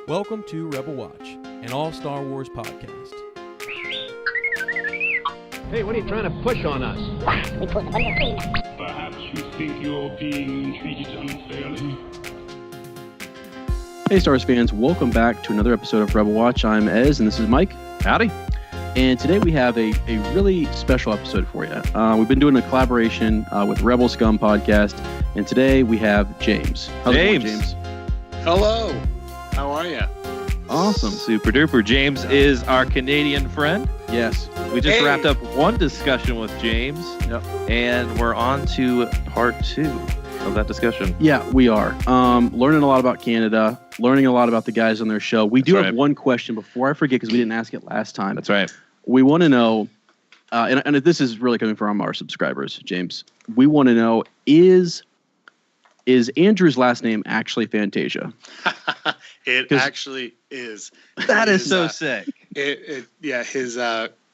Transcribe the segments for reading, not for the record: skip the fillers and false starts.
Welcome to Rebel Watch, an all-Star Wars podcast. Hey, what are you trying to push on us? Perhaps you think you're being treated unfairly. Hey Star Wars fans, welcome back to another episode of Rebel Watch. I'm Ez, and this is Mike. Howdy. And today we have a really special episode for you. We've been doing a collaboration with Rebel Scum Podcast, and today we have James. How's it going, James? Hello. How are you? Awesome. Super duper. James is our Canadian friend. Yes. We just wrapped up one discussion with James. Yep. And we're on to part 2 of that discussion. Yeah, we are. Learning a lot about Canada, learning a lot about the guys on their show. We do have one question before I forget, because we didn't ask it last time. That's right. We want to know, and this is really coming from our subscribers, James. We want to know, is Andrew's last name actually Fantasia? It actually is. That is so sick.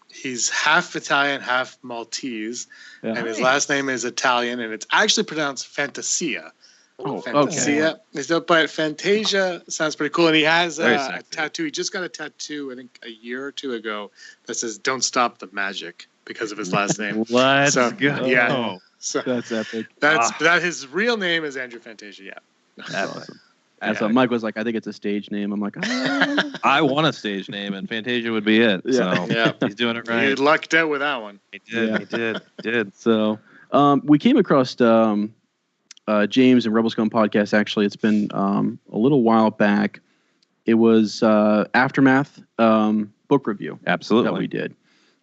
He's half Italian, half Maltese, and his last name is Italian, and it's actually pronounced Fantasia. Fantasia. Okay. But Fantasia sounds pretty cool, and he has a tattoo. He just got a tattoo, I think, a year or two ago that says "Don't stop the magic" because of his last name. Let's go. Yeah. So that's epic. That his real name is Andrew Fantasia. Yeah. That's awesome. And so Mike was like, I think it's a stage name. I'm like, I want a stage name, and Fantasia would be it. So he's doing it right. You lucked out with that one. He did. So we came across James and Rebel Scum Podcast. Actually, it's been a little while back. It was Aftermath book review. Absolutely. That we did.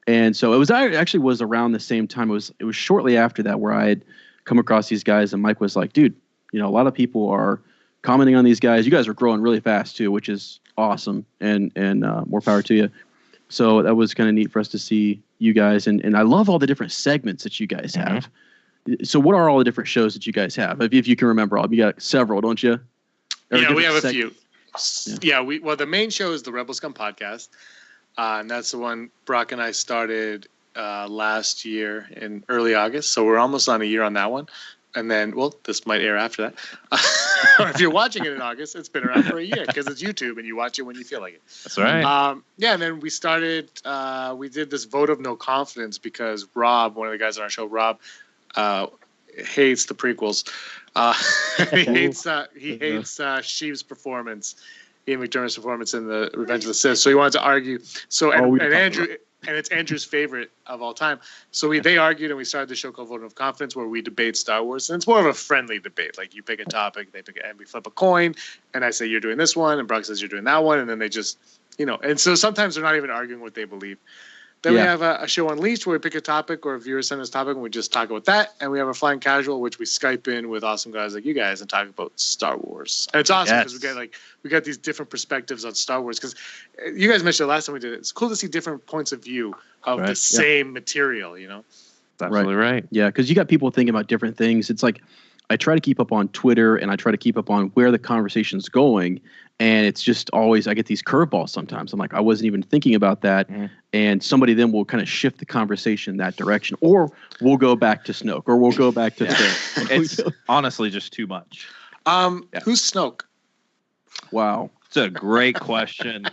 And so it was around the same time. It was shortly after that where I had come across these guys, and Mike was like, dude, a lot of people are commenting on these guys. You guys are growing really fast too, which is awesome, and more power to you. So that was kind of neat for us to see you guys, and I love all the different segments that you guys have. Mm-hmm. So what are all the different shows that you guys have? If you can remember all, you got several, don't you? We have a few. Yeah, the main show is the Rebel Scum Podcast, and that's the one Brock and I started last year in early August. So we're almost on a year on that one. And then, this might air after that. Or if you're watching it in August, it's been around for a year because it's YouTube and you watch it when you feel like it. That's right. And then we started, we did this vote of no confidence because Rob, one of the guys on our show, hates the prequels. He hates Sheev's performance, Ian McDermott's performance in the Revenge of the Sith. So he wanted to argue. So and Andrew. And it's Andrew's favorite of all time. So they argued, and we started the show called Vote of Confidence, where we debate Star Wars. And it's more of a friendly debate. Like, you pick a topic, and we flip a coin, and I say, you're doing this one, and Brock says, you're doing that one, and then they just, And so sometimes they're not even arguing what they believe. Then we have a show Unleashed, where we pick a topic, or a viewer send us a topic, and we just talk about that. And we have a Flying Casual, which we Skype in with awesome guys like you guys and talk about Star Wars. And it's awesome because we got these different perspectives on Star Wars. Because you guys mentioned it last time we did it. It's cool to see different points of view of the same material, That's absolutely right. Yeah, because you got people thinking about different things. It's like, I try to keep up on Twitter, and I try to keep up on where the conversation's going. And it's just always, I get these curveballs sometimes. I'm like, I wasn't even thinking about that. Mm. And somebody then will kind of shift the conversation that direction. Or we'll go back to Snoke, or we'll go back to Snoke. It's honestly just too much. Who's Snoke? Wow. It's a great question.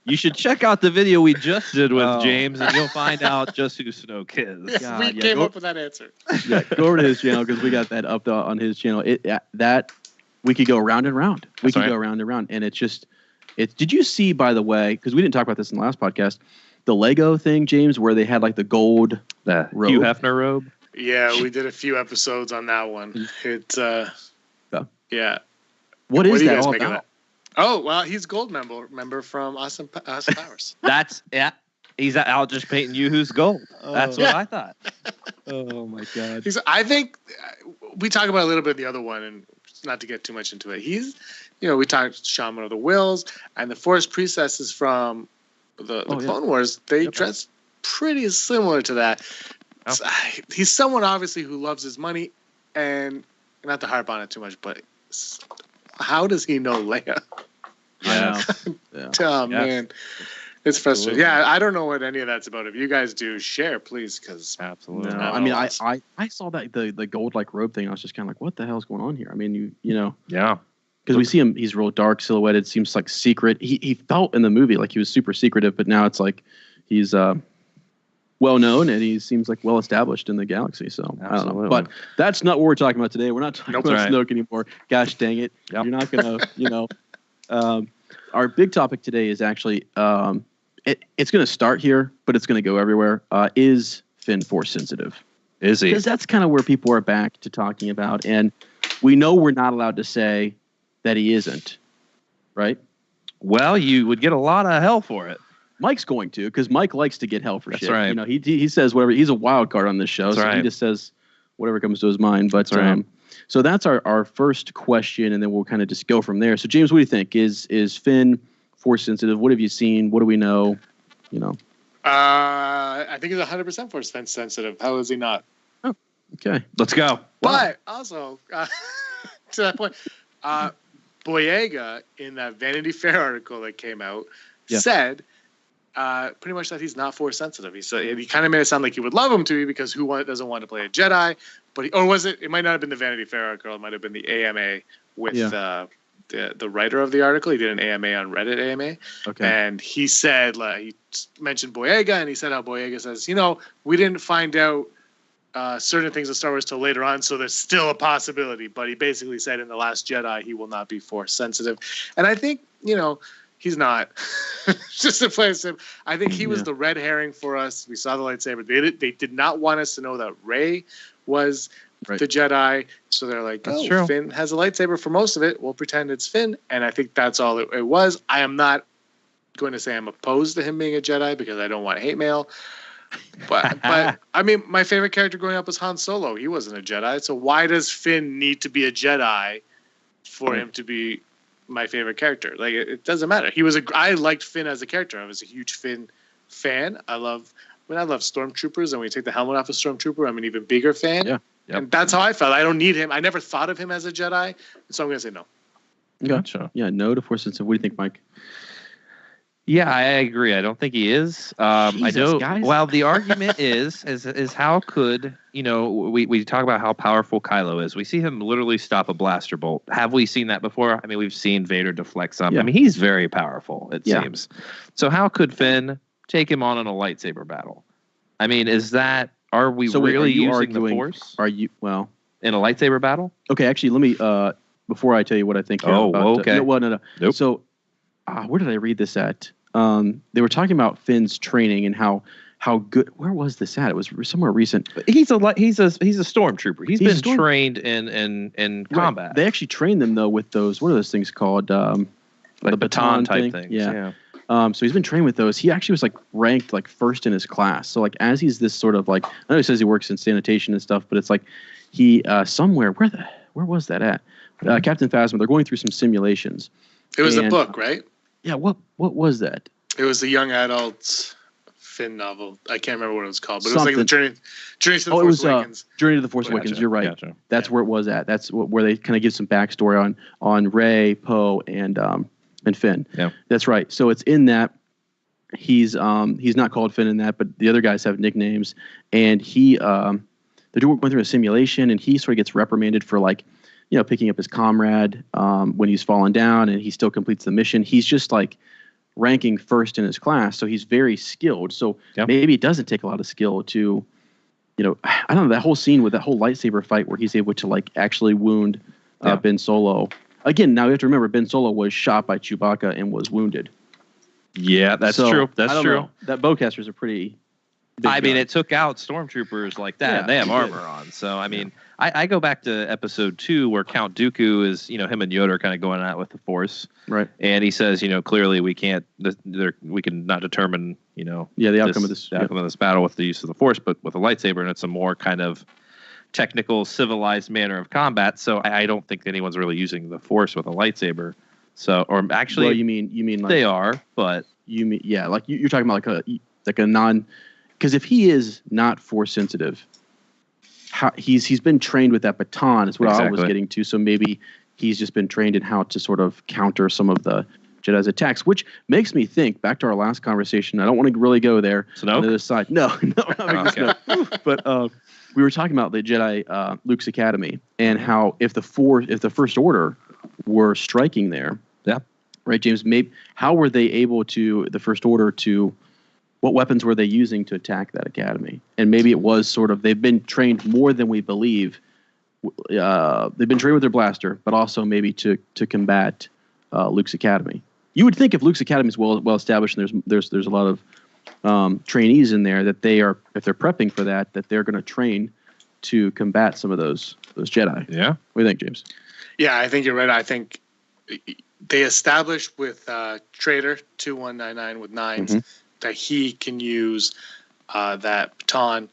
You should check out the video we just did with James, and you'll find out just who Snoke is. We came up with that answer. Yeah, go over to his channel, because we got that up on his channel. We could go round and round. Go round and round. And did you see, by the way, because we didn't talk about this in the last podcast, the Lego thing, James, where they had like the gold robe? Hugh Hefner robe? Yeah, we did a few episodes on that one. It's, yeah. What is that all about? Oh, well, he's a gold member from Austin Powers. That's, he's out just painting you who's gold. That's what I thought. Oh, my God. I think we talk about a little bit of the other one, and not to get too much into it. He's, we talked Shaman of the Wills, and the Force Priestesses from the Clone Wars. They dress pretty similar to that. Oh. So, he's someone obviously who loves his money, and not to harp on it too much, but how does he know Leia? Yeah. Man, it's frustrating. Yeah, I don't know what any of that's about. If you guys do, share, please, because absolutely. No, I mean, I saw that the gold like robe thing. I was just kind of like, what the hell's going on here? I mean, you know. Yeah. Because we see him, he's real dark silhouetted, seems like secret. He felt in the movie like he was super secretive, but now it's like he's well known and he seems like well established in the galaxy. So Absolutely. I don't know. But that's not what we're talking about today. We're not talking about right. Snoke anymore. Gosh dang it. Yep. You're not gonna, our big topic today is actually it's gonna start here, but it's gonna go everywhere. Is Finn Force sensitive? Is he? Because that's kind of where people are back to talking about, and we know we're not allowed to say that he isn't, right? Well, you would get a lot of hell for it. Mike's going to, because Mike likes to get hell for That's shit. right. You know, he says whatever. He's a wild card on this show, That's so right. he just says whatever comes to his mind. But That's right. so that's our first question, and then we'll kind of just go from there. So James, what do you think? Is Finn Force sensitive? What have you seen? What do we know? You know. I think he's 100% Force sensitive. How is he not? Okay. Let's go. But also, to that point, Boyega in that Vanity Fair article that came out said pretty much that he's not Force sensitive. He said he kind of made it sound like he would love him to be because doesn't want to play a Jedi, but or was it? It might not have been the Vanity Fair article. It might have been the AMA with the writer of the article. He did an AMA on Reddit AMA, and he said he mentioned Boyega, and he said how Boyega says, we didn't find out certain things in Star Wars till later on, so there's still a possibility. But he basically said in The Last Jedi he will not be Force sensitive, and I think he's not. Just to play him, I think he was the red herring for us. We saw the lightsaber. They did not want us to know that Rey was the Jedi, so they're like, true. Finn has a lightsaber for most of it. We'll pretend it's Finn, and I think that's all it was. I am not going to say I'm opposed to him being a Jedi because I don't want hate mail. But I mean, my favorite character growing up was Han Solo. He wasn't a Jedi, so why does Finn need to be a Jedi for him to be my favorite character? Like it doesn't matter. I liked Finn as a character. I was a huge Finn fan. I love Stormtroopers, and when you take the helmet off a Stormtrooper, I'm an even bigger fan. Yeah. Yep. And that's how I felt. I don't need him. I never thought of him as a Jedi, so I'm going to say no. Gotcha. Yeah, no to Force sensitive. What do you think, Mike? Yeah, I agree. I don't think he is. I know. Guys. Well, the argument is how could we talk about how powerful Kylo is. We see him literally stop a blaster bolt. Have we seen that before? I mean, we've seen Vader deflect some. Yeah. I mean, he's very powerful. It seems. So how could Finn take him on in a lightsaber battle? I mean, are we really using the Force? Are you in a lightsaber battle? Okay, actually, let me before I tell you what I think. Okay. No. Nope. So, where did I read this at? They were talking about Finn's training and how good. Where was this at? It was somewhere recent. He's a stormtrooper. He's been trained in combat. They actually trained them though with those. What are those things called? Like the baton type things. Yeah. So he's been trained with those. He actually was ranked ranked in his class. So as he's this sort of I know he says he works in sanitation and stuff, but it's he somewhere where was that at? Captain Phasma. They're going through some simulations. It was a book, right? Yeah. What was that? It was the young adult Finn novel. I can't remember what it was called, but Something. it was the Journey to the Force Awakens. Journey to the Force Awakens. You're right. Gotcha. That's where it was at. That's where they kind of give some backstory on Rey, Poe, and Finn. Yeah, that's right. So it's in that. He's not called Finn in that, but the other guys have nicknames, and they're going through a simulation, and he sort of gets reprimanded for picking up his comrade when he's fallen down, and he still completes the mission. He's just ranking first in his class, so he's very skilled. So maybe it doesn't take a lot of skill to, I don't know, that whole scene with that whole lightsaber fight where he's able to actually wound Ben Solo. Again, now you have to remember Ben Solo was shot by Chewbacca and was wounded. Yeah, that's true. That's true. Know. That bowcasters are pretty big I mean, gun. it took out stormtroopers like that. Yeah, they have it armor did. on. So, I mean, I go back to episode 2 where Count Dooku is, him and Yoda are kind of going at it with the Force. Right. And he says, clearly we can not determine, the outcome of this battle with the use of the Force, but with a lightsaber, and it's a more kind of technical, civilized manner of combat. So I don't think anyone's really using the Force with a lightsaber. So, or actually, well, you mean they are, but you mean you're talking about a non, because if he is not Force sensitive, he's been trained with that baton is what I was getting to. So maybe he's just been trained in how to sort of counter some of the Jedi's attacks, which makes me think back to our last conversation. I don't want to really go there. Snoke? On the other side. No, not Snoke. But we were talking about the Jedi Luke's Academy and how if the First Order were striking there. Yeah. Right, James. Maybe how were they able to the First Order to? What weapons were they using to attack that academy? And maybe it was sort of they've been trained more than we believe. They've been trained with their blaster, but also maybe to combat Luke's academy. You would think if Luke's academy is well established and there's a lot of trainees in there that they are, if they're prepping for that they're going to train to combat some of those Jedi. Yeah. What do you think, James? Yeah, I think you're right. I think they established with Trader 2199 with nines that he can use that baton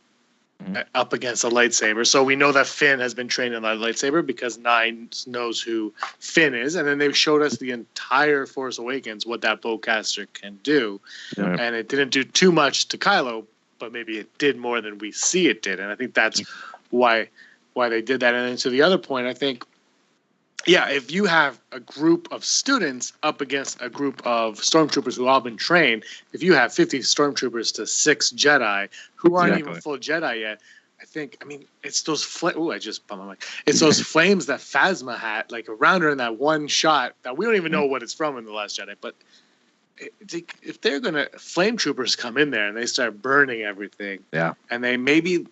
up against a lightsaber. So we know that Finn has been trained in that lightsaber because Nines knows who Finn is. And then they showed us the entire Force Awakens, what that bowcaster can do. Yeah. And it didn't do too much to Kylo, but maybe it did more than we see it did. And I think that's why they did that. And then to the other point, I think, yeah, if you have a group of students up against a group of stormtroopers who all been trained, if you have 50 stormtroopers to 6 Jedi who aren't even full Jedi yet, I mean, it's those I just bumped my mic. It's those flames that Phasma had, like around her in that one shot that we don't even know what it's from in The Last Jedi. But if they're gonna flame troopers come in there and they start burning everything, and they maybe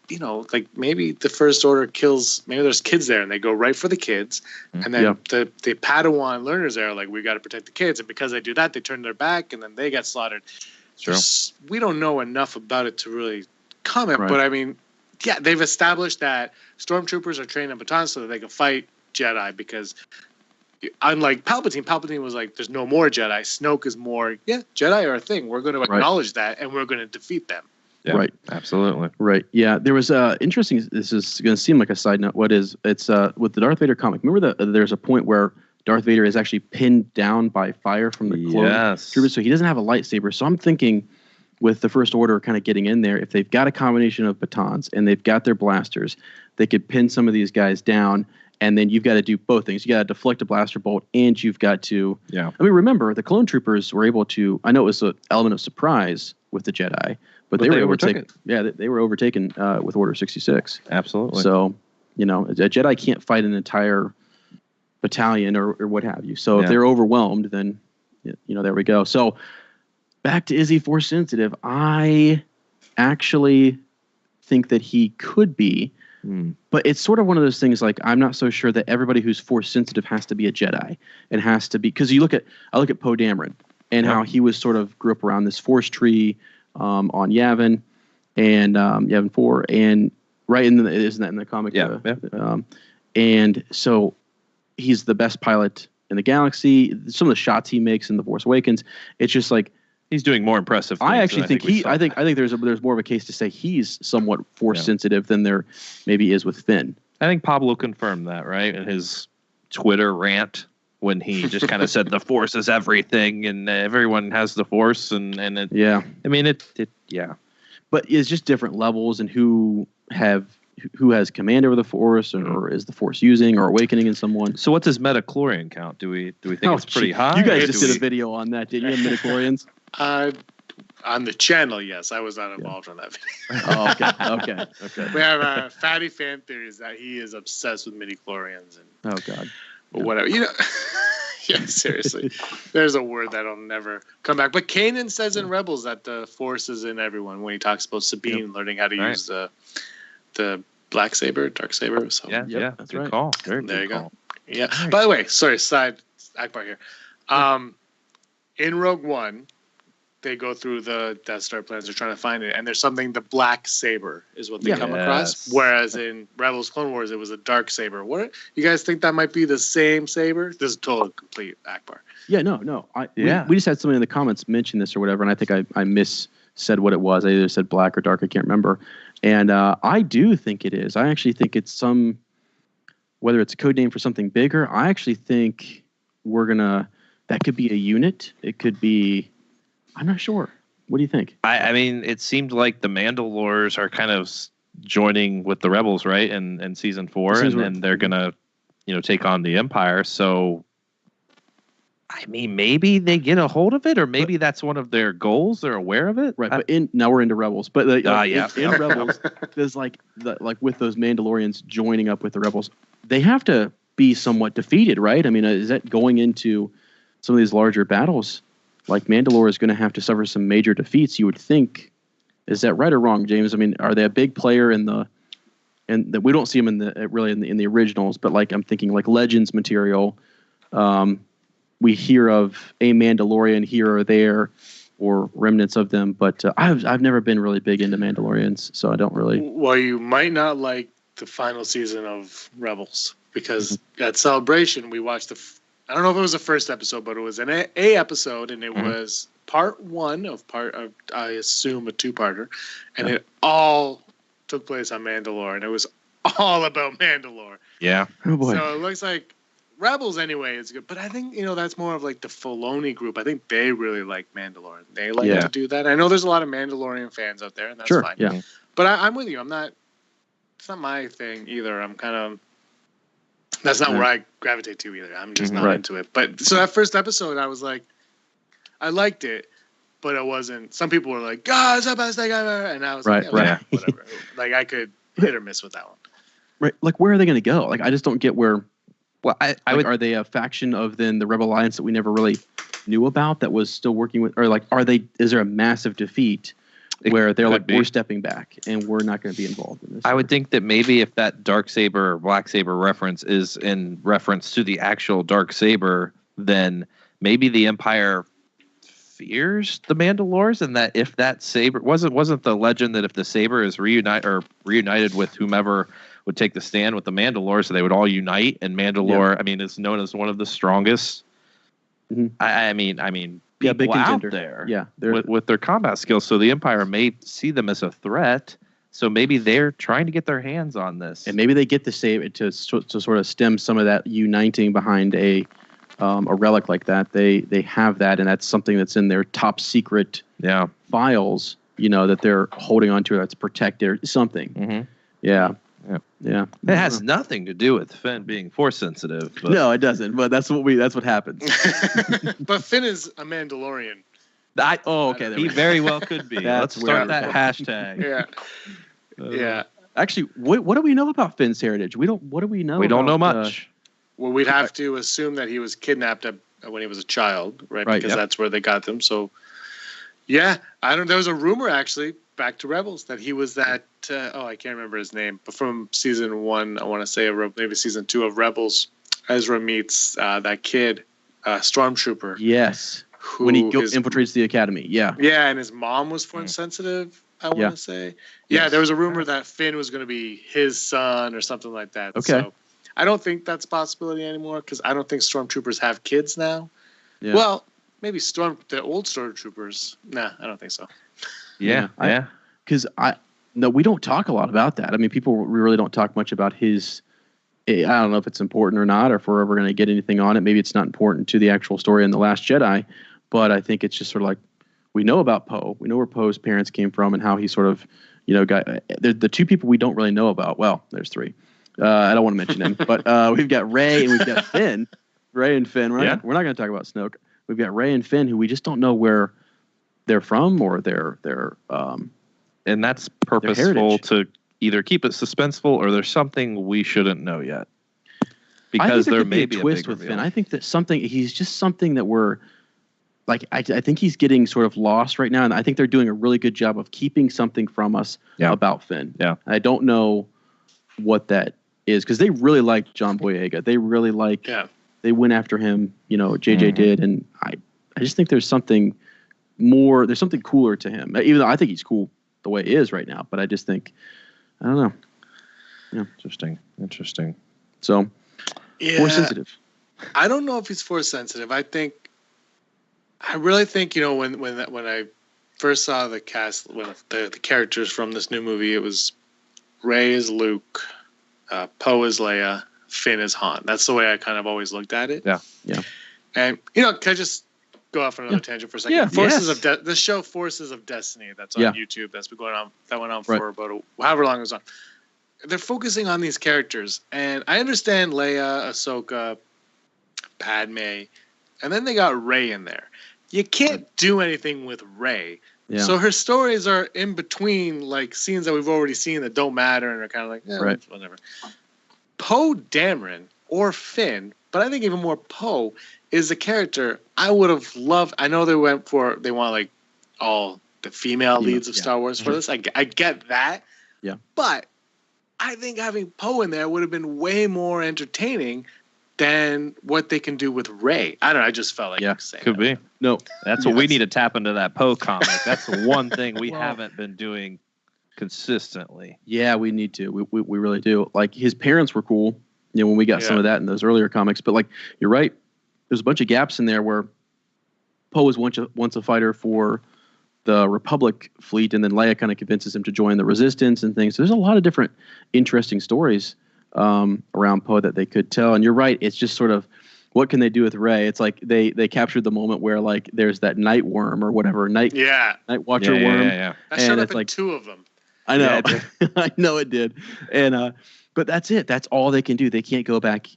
maybe the First Order kills, maybe there's kids there and they go right for the kids, and then the Padawan learners there are like, we got to protect the kids, and because they do that, they turn their back and then they get slaughtered. Sure. We don't know enough about it to really comment, but I mean, yeah, they've established that stormtroopers are trained in batons so that they can fight Jedi, because unlike Palpatine was like, there's no more Jedi. Snoke is more, Jedi are a thing. We're going to acknowledge that, and we're going to defeat them. Yeah, right. Absolutely. Right. Yeah. There was interesting. This is going to seem like a side note. It's with the Darth Vader comic. Remember there's a point where Darth Vader is actually pinned down by fire from the clone trooper, so he doesn't have a lightsaber. So I'm thinking, with the First Order kind of getting in there, if they've got a combination of batons and they've got their blasters, they could pin some of these guys down. And then you've got to do both things. You got to deflect a blaster bolt, and you've got to. Yeah. I mean, remember the clone troopers were able to. I know it was an element of surprise with the Jedi, but they were overtook it. Yeah, they were overtaken with Order 66. Absolutely. So, a Jedi can't fight an entire battalion or what have you. So if they're overwhelmed, then there we go. So back to, is he force sensitive? I actually think that he could be. But it's sort of one of those things, like, I'm not so sure that everybody who's force sensitive has to be a Jedi. It has to be, because I look at Poe Dameron and how he was sort of grew up around this force tree on Yavin and Yavin 4, and isn't that in the comic? And so he's the best pilot in the galaxy. Some of the shots he makes in The Force Awakens, it's just like, he's doing more impressive things. I actually think I think there's more of a case to say he's somewhat force sensitive than there maybe is with Finn. I think Pablo confirmed that, right? In his Twitter rant, when he just kind of said the Force is everything and everyone has the Force, and it, I mean it but it's just different levels and who has command over the Force, or is the Force using or awakening in someone. So what's his metachlorian count? Do we think it's pretty high? You guys just did a video on that, didn't you? Midichlorians? On the channel, yes. I was not involved on that video. Oh, okay. We have Fatty Fan Theories that he is obsessed with midichlorians. And, God. Whatever. Yeah, seriously. There's a word that'll never come back. But Kanan says in Rebels that the Force is in everyone when he talks about Sabine learning how to use the Darksaber. So That's good call. Very there good you call. go. Yeah. Right. By the way, sorry, side Akbar here. In Rogue One, they go through the Death Star plans. They're trying to find it, and there's something. The black saber is what they come across. Whereas in Rebels Clone Wars, it was a dark saber. What you guys think that might be the same saber? This is total complete Akbar. Yeah, no. We just had somebody in the comments mention this or whatever, and I think I said what it was. I either said black or dark. I can't remember. And I do think it is. I actually think it's whether it's a code name for something bigger. I actually think that could be a unit. It could be. I'm not sure. What do you think? I mean, it seemed like the Mandalores are kind of joining with the Rebels, right? In season 4, and they're gonna, take on the Empire. So, I mean, maybe they get a hold of it, or maybe that's one of their goals. They're aware of it, right? But now we're into Rebels. But in Rebels, there's like with those Mandalorians joining up with the Rebels, they have to be somewhat defeated, right? I mean, is that going into some of these larger battles? Like Mandalore is going to have to suffer some major defeats, you would think. Is that right or wrong, James? I mean, are they a big player in the, and that we don't see them in the originals, but like I'm thinking like Legends material. We hear of a Mandalorian here or there, or remnants of them, but I've never been really big into Mandalorians, so I don't really. Well, you might not like the final season of Rebels because at Celebration we watched I don't know if it was the first episode, but it was an A episode, and it was part one of I assume a two-parter, and it all took place on Mandalore, and it was all about Mandalore. Yeah. Oh boy. So it looks like Rebels anyway is good, but I think that's more of like the Filoni group. I think they really like Mandalorian. They like to do that. I know there's a lot of Mandalorian fans out there, and that's fine. Yeah. But I'm with you. It's not my thing either. I'm kind of. That's not where I gravitate to either. I'm just not into it. But so that first episode, I was like, I liked it, but it wasn't. Some people were like, "God, it's the best thing ever," and I was like, whatever. Like I could hit or miss with that one. Right. Like where are they going to go? Like I just don't get where. Well, are they a faction of then the Rebel Alliance that we never really knew about that was still working with, or like is there a massive defeat where they're like we're stepping back and we're not going to be involved in this? I would think that maybe if that Darksaber or Blacksaber reference is in reference to the actual Darksaber, then maybe the Empire fears the Mandalores, and that if that saber wasn't the legend that if the saber is reunited with whomever would take the stand with the Mandalore, so they would all unite, and Mandalore, I mean, is known as one of the strongest. Mm-hmm. I mean, big people out contender. there, with their combat skills. So the Empire may see them as a threat. So maybe they're trying to get their hands on this, and maybe they get the saber to sort of stem some of that uniting behind a relic like that. They have that, and that's something that's in their top secret files. That they're holding on to, that's protected or something. Mm-hmm. Yeah. It has nothing to do with Finn being force sensitive. But. No, it doesn't. But that's what happens. But Finn is a Mandalorian. Okay. He very well could be. Let's start that hashtag. Yeah. Actually, what do we know about Finn's heritage? What do we know? We don't know much. Well, we'd have to assume that he was kidnapped when he was a child, right? Because that's where they got them. So, there was a rumor actually. Back to Rebels that he was that I can't remember his name, but from season 1 I want to say maybe season 2 of Rebels, Ezra meets that kid Stormtrooper, when he infiltrates the academy, and his mom was force sensitive, I want to say there was a rumor that Finn was going to be his son or something like that. So I don't think that's a possibility anymore because I don't think Stormtroopers have kids now. Well, maybe the old Stormtroopers. Nah, I don't think so. Because we don't talk a lot about that. I mean, we really don't talk much about his. I don't know if it's important or not, or if we're ever going to get anything on it. Maybe it's not important to the actual story in The Last Jedi, but I think it's just sort of like we know about Poe. We know where Poe's parents came from and how he sort of, got the two people we don't really know about. Well, there's three. I don't want to mention them, but we've got Rey and we've got Finn. Rey and Finn, right? Yeah. We're not going to talk about Snoke. We've got Rey and Finn, who we just don't know where they're from or their and that's purposeful to either keep it suspenseful or there's something we shouldn't know yet. Because there may be a twist with Finn. I think that he's just something that we're like. I think he's getting sort of lost right now, and I think they're doing a really good job of keeping something from us about Finn. Yeah, I don't know what that is because they really like John Boyega. They really like. Yeah. They went after him. JJ did, and I just think there's something more. There's something cooler to him. Even though I think he's cool the way he is right now, but I just think I don't know. Yeah, interesting. So. Yeah, force sensitive. I don't know if he's force sensitive. I really think when I first saw the cast, when the characters from this new movie, it was Rey is Luke, Poe is Leia, Finn is Han. That's the way I kind of always looked at it. Yeah. And can I just go off on another tangent for a second? Yeah. The show Forces of Destiny that's on YouTube that's been going on. That went on for about however long it was on. They're focusing on these characters, and I understand Leia, Ahsoka, Padme, and then they got Rey in there. You can't do anything with Rey. Yeah. So her stories are in between, like scenes that we've already seen that don't matter and are kind of like, whatever. Poe Dameron or Finn, but I think even more Poe is a character I would have loved. I know they want like all the female leads of Star Wars for this. I get that. Yeah. But I think having Poe in there would have been way more entertaining than what they can do with Rey. I don't know. I just felt like saying could that. be. No, that's what we need to tap into that Poe comic. That's the one thing we haven't been doing consistently. Yeah, we need to. We really do. Like his parents were cool, when we got some of that in those earlier comics. But like you're right, there's a bunch of gaps in there where Poe was once a fighter for the Republic fleet, and then Leia kind of convinces him to join the Resistance and things. So there's a lot of different interesting stories around Poe that they could tell. And you're right, it's just sort of what can they do with Rey? It's like they captured the moment where like there's that night worm or whatever night watcher worm. That showed up in like 2 of them. I know, I know it did, and but that's it. That's all they can do. They can't go back.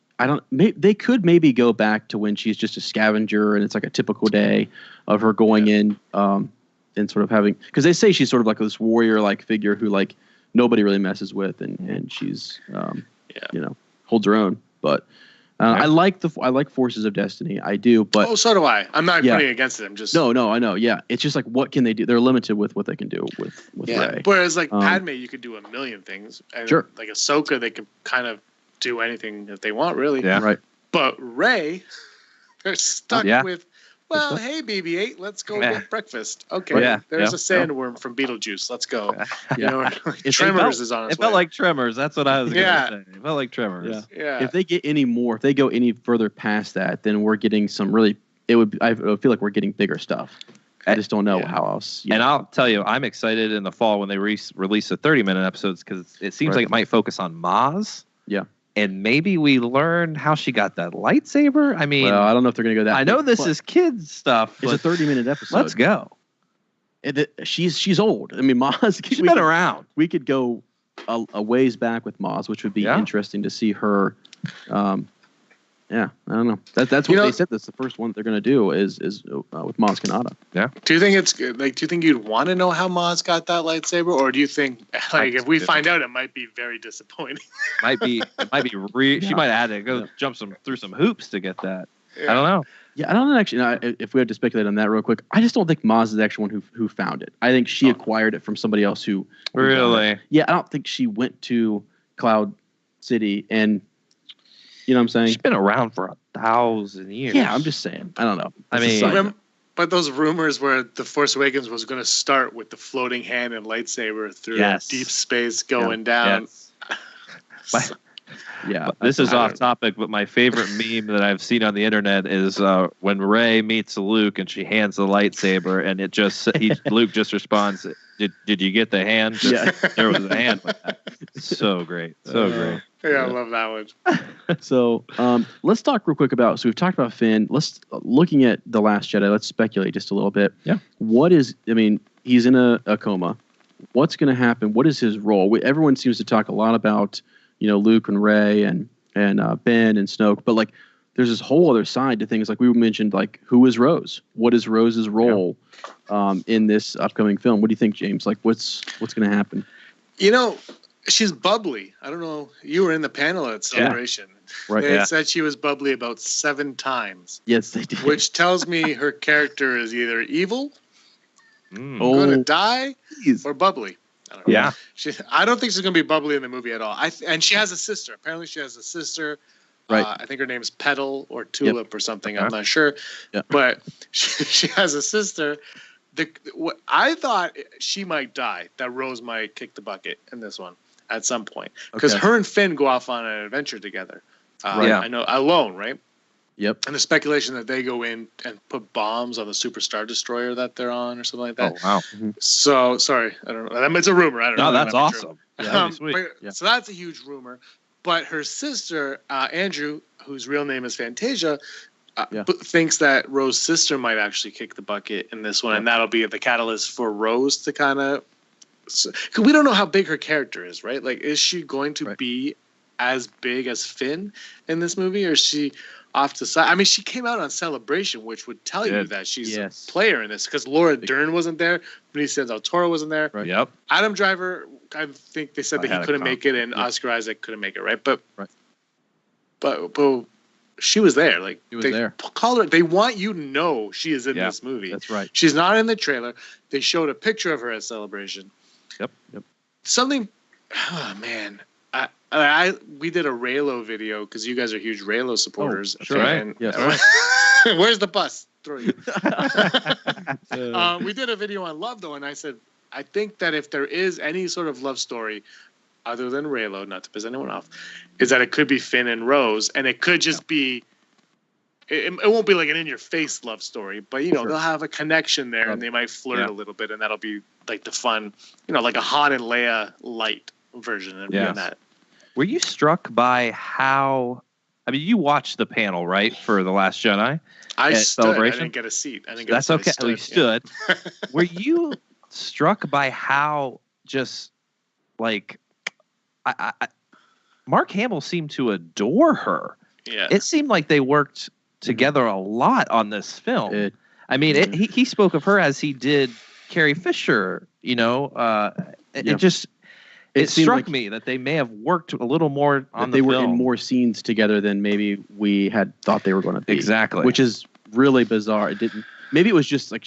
They could maybe go back to when she's just a scavenger and it's like a typical day of her going in and sort of having, because they say she's sort of like this warrior like figure who like nobody really messes with, and she's holds her own. But I like Forces of Destiny. I do, but so do I. I'm not putting against it. I'm just no. I know. Yeah, it's just like what can they do? They're limited with what they can do with Rey. Whereas like Padme, you could do a million things. And sure. Like Ahsoka, they can kind of do anything that they want, really. Yeah. Right. But Rey, they're stuck with. Well, hey, BB-8, let's go get breakfast. Okay, there's a sandworm from Beetlejuice. Let's go. Tremors is on its way. It felt like Tremors. That's what I was going to say. It felt like Tremors. Yeah. If they go any further past that, then we're getting some really. I feel like we're getting bigger stuff. I just don't know how else. And I'll tell you, I'm excited in the fall when they release the 30-minute episodes because it seems like it might focus on Maz. Yeah. And maybe we learn how she got that lightsaber. I mean, I don't know if they're going to go that. I know this is kids stuff. It's a 30-minute episode. Let's go. She's old. I mean, Maz. She's been around. We could go a ways back with Maz, which would be interesting to see her. I don't know. That's what they said. That's the first one that they're going to do is with Maz Kanata. Yeah. Do you think it's like? Do you think you'd want to know how Maz got that lightsaber, or do you think like if we find out, it might be very disappointing? It might be. She might have had to go jump through some hoops to get that. Yeah. I don't know. Yeah, I don't know. Actually, if we had to speculate on that real quick, I just don't think Maz is the actual one who found it. I think she acquired it from somebody else who. Really? Yeah, I don't think she went to Cloud City and. You know what I'm saying? She's been around for 1,000 years. Yeah, I'm just saying. I don't know. But those rumors where The Force Awakens was going to start with the floating hand and lightsaber through deep space going down. Yes. This is off topic, but my favorite meme that I've seen on the internet is when Rey meets Luke and she hands the lightsaber, and Luke just responds, "Did you get the hand?" Yeah, there was a hand. Like that. So great, great. Yeah, I love that one. So let's talk real quick about. So we've talked about Finn. Looking at The Last Jedi. Let's speculate just a little bit. Yeah. He's in a coma. What's going to happen? What is his role? Everyone seems to talk a lot about Luke and Rey and Ben and Snoke, but like there's this whole other side to things. Like we mentioned, like who is Rose? What is Rose's role in this upcoming film? What do you think, James? Like what's going to happen? She's bubbly. I don't know. You were in the panel at Celebration. Right. They said she was bubbly about 7 times. Yes, they did. Which tells me her character is either evil, going to die, or bubbly. I don't know. Yeah. I don't think she's going to be bubbly in the movie at all. And she has a sister. Apparently she has a sister. Right. I think her name's Petal or Tulip or something. I'm not sure. Yep. But she has a sister. I thought she might die, that Rose might kick the bucket in this one at some point. Because her and Finn go off on an adventure together. I know, alone, right? Yep. And the speculation that they go in and put bombs on the Super Star Destroyer that they're on or something like that. Oh, wow. Mm-hmm. So, sorry, I don't know. It's a rumor. I don't know. No, that's awesome. Yeah, sweet. So that's a huge rumor. But her sister, Andrew, whose real name is Fantasia, thinks that Rose's sister might actually kick the bucket in this one, and that'll be the catalyst for Rose to kind of... Because we don't know how big her character is, right? Like, is she going to be as big as Finn in this movie, or is she off to the side? I mean, she came out on Celebration, which would tell you that she's a player in this, because Laura Dern wasn't there, Benicio del Toro wasn't there. Right. Yep. Adam Driver, I think they said that he couldn't make it, and Oscar Isaac couldn't make it, right? But But she was there. Like she was there. Call her. They want you to know she is in this movie. That's right. She's not in the trailer. They showed a picture of her at Celebration. Yep. Something. Oh man. We did a Reylo video because you guys are huge Reylo supporters. Oh, sure. And, yes. Where's the bus? Throw you. We did a video on love though, and I said I think that if there is any sort of love story other than Reylo, not to piss anyone off, is that it could be Finn and Rose, and it could just be. It won't be like an in-your-face love story, but they'll have a connection there, and they might flirt a little bit, and that'll be like the fun, like a Han and Leia light version of that. Were you struck by how? I mean, you watched the panel, right, for The Last Jedi? I stood. Celebration? I didn't get a seat. That's okay. You stood. Were you struck by how just like Mark Hamill seemed to adore her? Yeah. It seemed like they worked together a lot on this film. He spoke of her as he did Carrie Fisher. It struck like me that they may have worked a little more on the film. They were in more scenes together than maybe we had thought they were going to be. Exactly. Which is really bizarre. It didn't. Maybe it was just like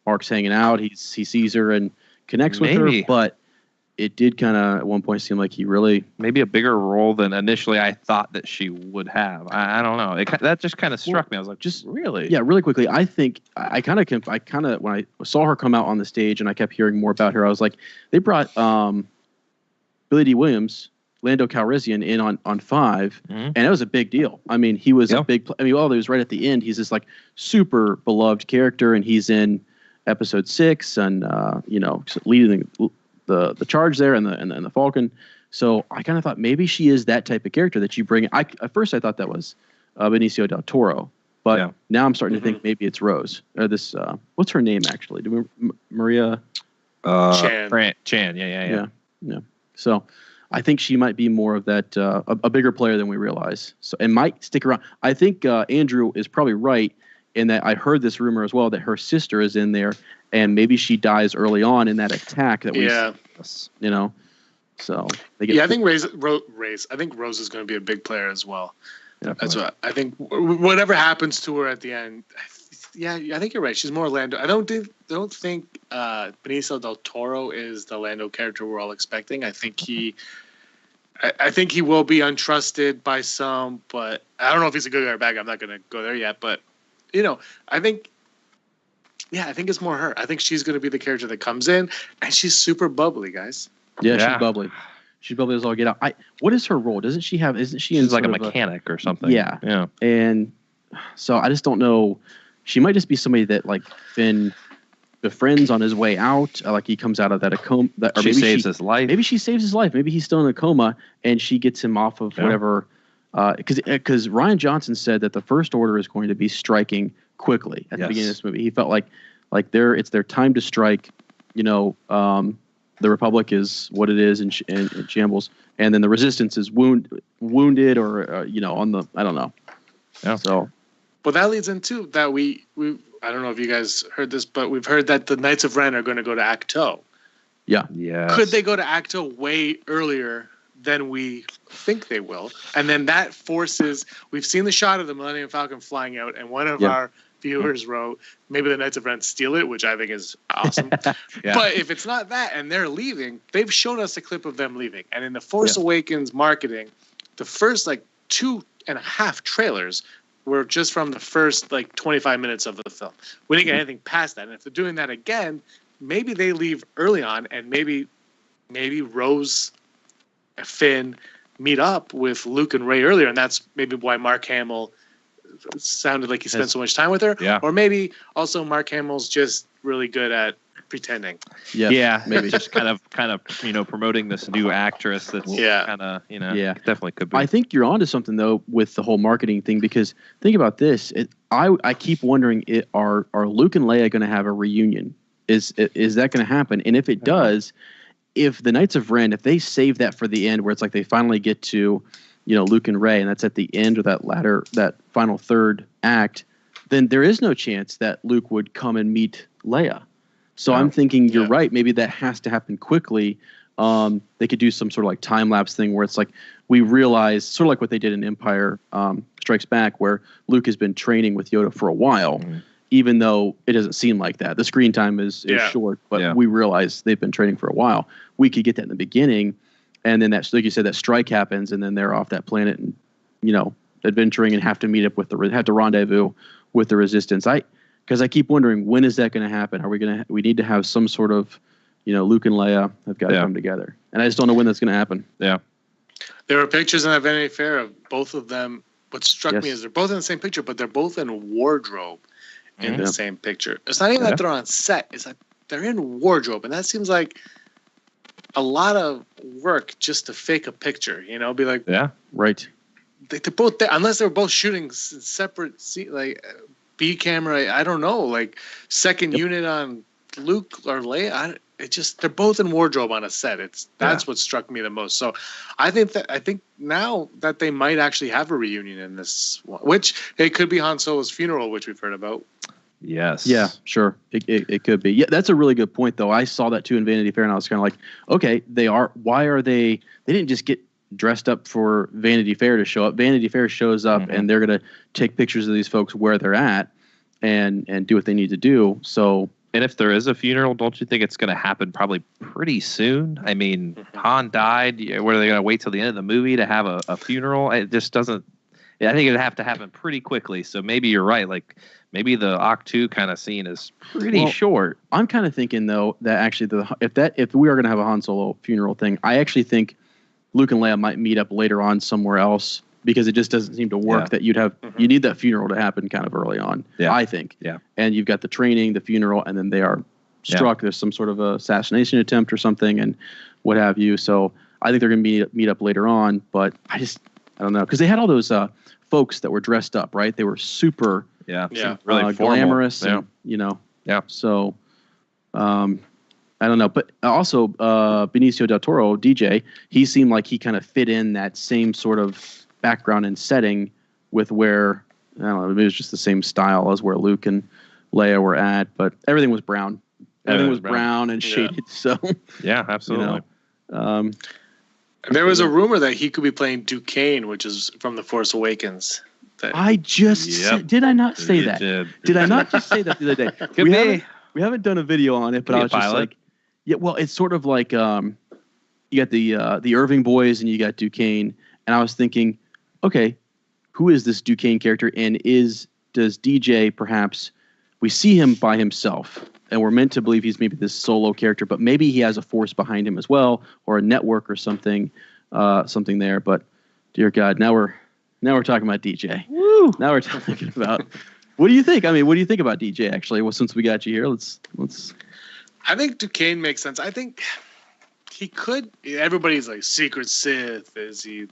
Mark's hanging out. He sees her and connects with her. But it did kind of at one point seem like he really maybe a bigger role than initially I thought that she would have. I don't know. That just kind of struck me. I was like, just really? Yeah, really quickly. I think I kind of when I saw her come out on the stage and I kept hearing more about her, I was like, they brought Billy D. Williams, Lando Calrissian in on 5, and it was a big deal. I mean, he was a big. It was right at the end. He's this like super beloved character, and he's in Episode 6, and leading the charge there and the Falcon. So I kind of thought maybe she is that type of character that you bring. At first I thought that was Benicio del Toro, but now I'm starting to think maybe it's Rose. Or this what's her name actually? Maria Chan. Yeah. So I think she might be more of that a bigger player than we realize. So and might stick around. I think Andrew is probably right in that I heard this rumor as well that her sister is in there. And maybe she dies early on in that attack that we, So they get I think I think Rose is going to be a big player as well. Definitely. That's what I think. Whatever happens to her at the end, I think you're right. She's more Lando. I don't think Benicio del Toro is the Lando character we're all expecting. I think he will be untrusted by some, but I don't know if he's a good guy or bad guy. I'm not going to go there yet, but I think. Yeah, I think it's more her. I think she's going to be the character that comes in, and she's super bubbly, guys. Yeah, she's bubbly. She's bubbly as all get out. What is her role? Isn't she She's like a mechanic or something. Yeah. And so I just don't know. She might just be somebody that like Finn befriends on his way out. Like he comes out of that coma. Or she saves his life. Maybe she saves his life. Maybe he's still in a coma, and she gets him off of whatever. Because Rian Johnson said that the First Order is going to be striking quickly at the beginning of this movie. He felt like it's their time to strike. The Republic is what it is in shambles, and then the Resistance is wounded or on the I don't know. Yeah. So, well, that leads into that we I don't know if you guys heard this, but we've heard that the Knights of Ren are going to go to Acto. Yeah. Yeah. Could they go to Acto way earlier than we think they will? And then that forces. We've seen the shot of the Millennium Falcon flying out, and one of our viewers wrote, maybe the Knights of Ren steal it, which I think is awesome. But if it's not that and they're leaving, they've shown us a clip of them leaving. And in the Force Awakens marketing, the first 2.5 trailers were just from the first 25 minutes of the film. We didn't get anything past that. And if they're doing that again, maybe they leave early on, and maybe Rose, Finn meet up with Luke and Rey earlier, and that's maybe why Mark Hamill sounded like he spent so much time with her. Yeah. Or maybe also Mark Hamill's just really good at pretending. Yeah, maybe just kind of promoting this new actress that's kind of definitely could be. I think you're onto something though with the whole marketing thing, because think about this. I keep wondering, are Luke and Leia going to have a reunion? Is that going to happen? And if it does, if the Knights of Ren, if they save that for the end, where it's like they finally get to Luke and Rey, and that's at the end of that final third act, then there is no chance that Luke would come and meet Leia. So I'm thinking you're right. Maybe that has to happen quickly, They could do some sort of like time lapse thing where it's like we realize, sort of like what they did in Empire Strikes Back, where Luke has been training with Yoda for a while, even though it doesn't seem like that. The screen time is short, but we realize they've been training for a while. We could get that in the beginning, and then that, like you said, that strike happens, and then they're off that planet and adventuring and have to meet up with have to rendezvous with the Resistance. Because I keep wondering, when is that going to happen? We need to have some sort of, Luke and Leia have got to come together. And I just don't know when that's going to happen. Yeah. There were pictures in that Vanity Fair of both of them. What struck me is they're both in the same picture, but they're both in wardrobe in the same picture. It's not even that they're on set. It's that they're in wardrobe. And that seems like a lot of work just to fake a picture, be like, yeah, right. They're both there, unless they were both shooting separate, like B camera. I don't know, like second unit on Luke or Leia. They're both in wardrobe on a set. That's what struck me the most. So I think now that they might actually have a reunion in this one, which it could be Han Solo's funeral, which we've heard about. Yes. Yeah, sure. It could be. Yeah, that's a really good point, though. I saw that too in Vanity Fair, and I was kind of like, okay, why are they? They didn't just get dressed up for Vanity Fair to show up. Vanity Fair shows up, and they're going to take pictures of these folks where they're at and do what they need to do. So. And if there is a funeral, don't you think it's going to happen probably pretty soon? I mean, Han died. What are they going to wait till the end of the movie to have a funeral? It just doesn't. I think it'd have to happen pretty quickly. So maybe you're right. Like maybe the Octu kind of scene is pretty short. I'm kind of thinking though that actually if we are going to have a Han Solo funeral thing, I actually think Luke and Leia might meet up later on somewhere else. Because it just doesn't seem to work that you need that funeral to happen kind of early on, I think. Yeah. And you've got the training, the funeral, and then they are struck. There's some sort of assassination attempt or something and what have you. So I think they're going to meet up later on, but I don't know. Because they had all those folks that were dressed up, right? They were super really glamorous. And, so I don't know. But also Benicio del Toro, DJ, he seemed like he kind of fit in that same sort of background and setting with where, I don't know, maybe it was just the same style as where Luke and Leia were at, but everything was brown. Everything was brown and shaded. So yeah, absolutely. There was a rumor that he could be playing Duquesne, which is from The Force Awakens. I just did I not say that? Did I not just say that the other day? We haven't done a video on it, but I was just like, well, it's sort of like you got the Irving boys and you got Duquesne, and I was thinking, okay, who is this Duquesne character, and does DJ perhaps, we see him by himself, and we're meant to believe he's maybe this solo character, but maybe he has a force behind him as well, or a network or something there. But dear God, now we're talking about DJ. Woo! Now we're talking about. What do you think? I mean, what do you think about DJ? Actually, well, since we got you here, let's. I think Duquesne makes sense. I think he could. Everybody's like Secret Sith. Is he?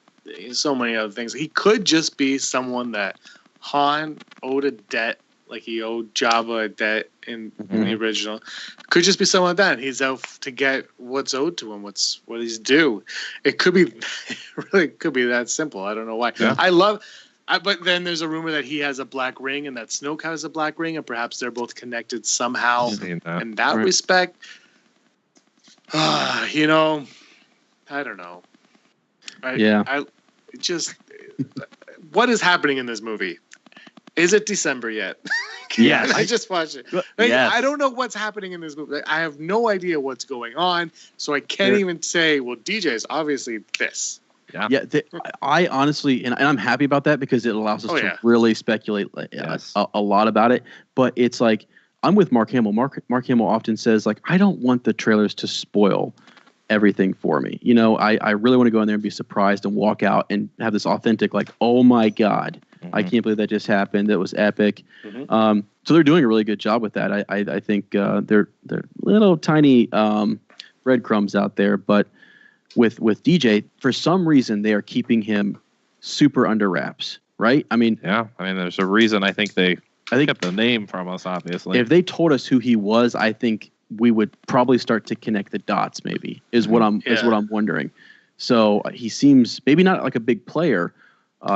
So many other things. He could just be someone that Han owed a debt, like he owed Jabba a debt in the original. Could just be someone like that. He's out to get what's owed to him, what he's due. It could be, it really could be that simple. I don't know why. Yeah. But then there's a rumor that he has a black ring and that Snoke has a black ring, and perhaps they're both connected somehow in that respect. I don't know. What is happening in this movie? Is it December yet? Yeah, I just watched it. I don't know what's happening in this movie. I have no idea what's going on, so I can't even say. Well, DJ is obviously this. Yeah. I honestly, and I'm happy about that because it allows us to really speculate a lot about it. But it's like I'm with Mark Hamill. Mark Hamill often says like, I don't want the trailers to spoil everything for me. I really want to go in there and be surprised and walk out and have this authentic, like, oh my God, I can't believe that just happened. That was epic. So they're doing a really good job with that. I think they're little tiny breadcrumbs out there, but with DJ, for some reason they are keeping him super under wraps, right? I mean, there's a reason I think they kept the name from us, obviously. If they told us who he was, I think we would probably start to connect the dots, maybe, is what I'm wondering. So he seems maybe not like a big player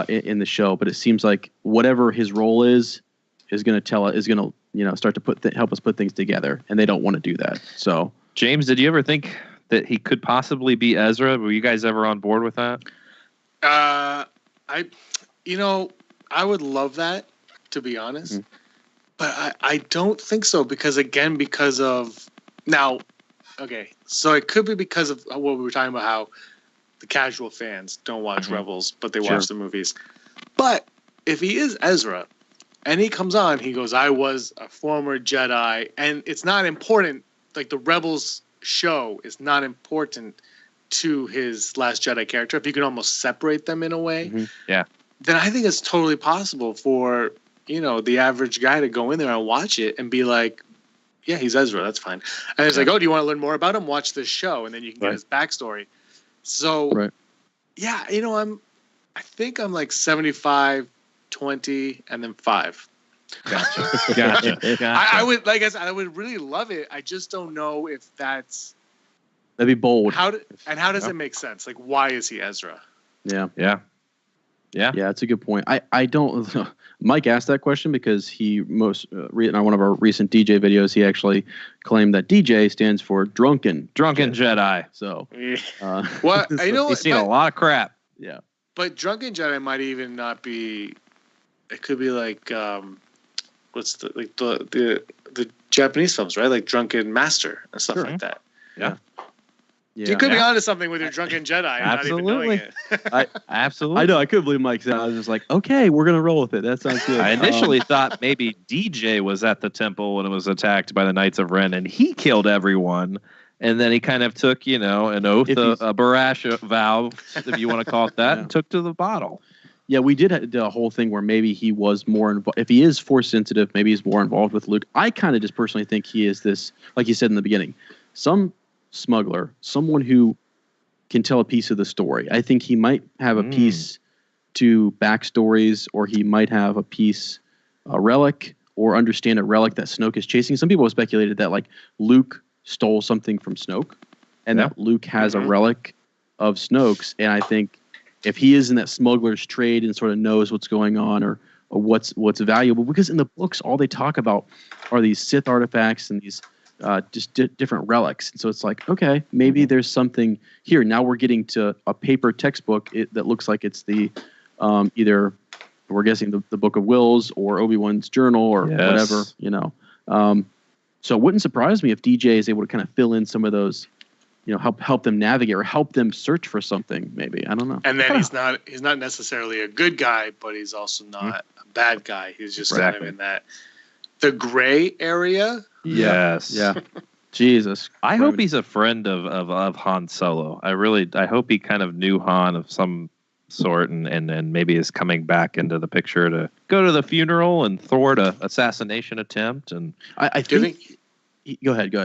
in the show, but it seems like whatever his role is going to start to help us put things together, and they don't want to do that. So James, did you ever think that he could possibly be Ezra? Were you guys ever on board with that? I would love that, to be honest, but I don't think so because of now. Okay, so it could be because of what we were talking about, how the casual fans don't watch Rebels, but they watch the movies. But if he is Ezra, and he comes on, he goes, "I was a former Jedi," and it's not important. Like the Rebels show is not important to his Last Jedi character. If you can almost separate them in a way, yeah, then I think it's totally possible for the average guy to go in there and watch it and be like, yeah, he's Ezra. That's fine. And it's like, oh, do you want to learn more about him? Watch this show, and then you can get his backstory. So, yeah, I think I'm like 75, 20, and then 5. Gotcha. I would, like I said, I would really love it. I just don't know if that'd be bold. How does it make sense? Like, why is he Ezra? Yeah. That's a good point. I don't. Mike asked that question because he on one of our recent DJ videos, he actually claimed that DJ stands for drunken Jedi. So, what he's seen a lot of crap. Yeah, but drunken Jedi might even not be. It could be like what's the Japanese films, right? Like Drunken Master and stuff like that. Yeah. You could be onto something with your drunken Jedi. Absolutely. Not even knowing it. Absolutely. I know. I couldn't believe Mike said. I was just like, okay, we're gonna roll with it. That sounds good. I initially thought maybe DJ was at the temple when it was attacked by the Knights of Ren, and he killed everyone. And then he kind of took, an oath, a Barash vow, if you want to call it that, and took to the bottle. Yeah, we did a whole thing where maybe he was more involved. If he is force sensitive, maybe he's more involved with Luke. I kind of just personally think he is this, like you said in the beginning, some smuggler, someone who can tell a piece of the story. I think he might have a piece to backstories, or he might have a piece, a relic, or understand a relic that Snoke is chasing. Some people have speculated that like Luke stole something from Snoke, and that Luke has a relic of Snoke's. And I think if he is in that smuggler's trade and sort of knows what's going on, or what's valuable, because in the books all they talk about are these Sith artifacts and these just different relics. And so it's like, okay, maybe there's something here. Now we're getting to a paper textbook that looks like it's the either, we're guessing, the Book of Wills or Obi-Wan's journal or whatever, so it wouldn't surprise me if DJ is able to kind of fill in some of those, help them navigate or help them search for something, maybe. I don't know. And then he's not necessarily a good guy, but he's also not a bad guy. He's just kind of in the gray area. Yes. Yeah. Jesus. I hope he's a friend of Han Solo. I hope he kind of knew Han of some sort and maybe is coming back into the picture to go to the funeral and thwart a assassination attempt. And I think go ahead.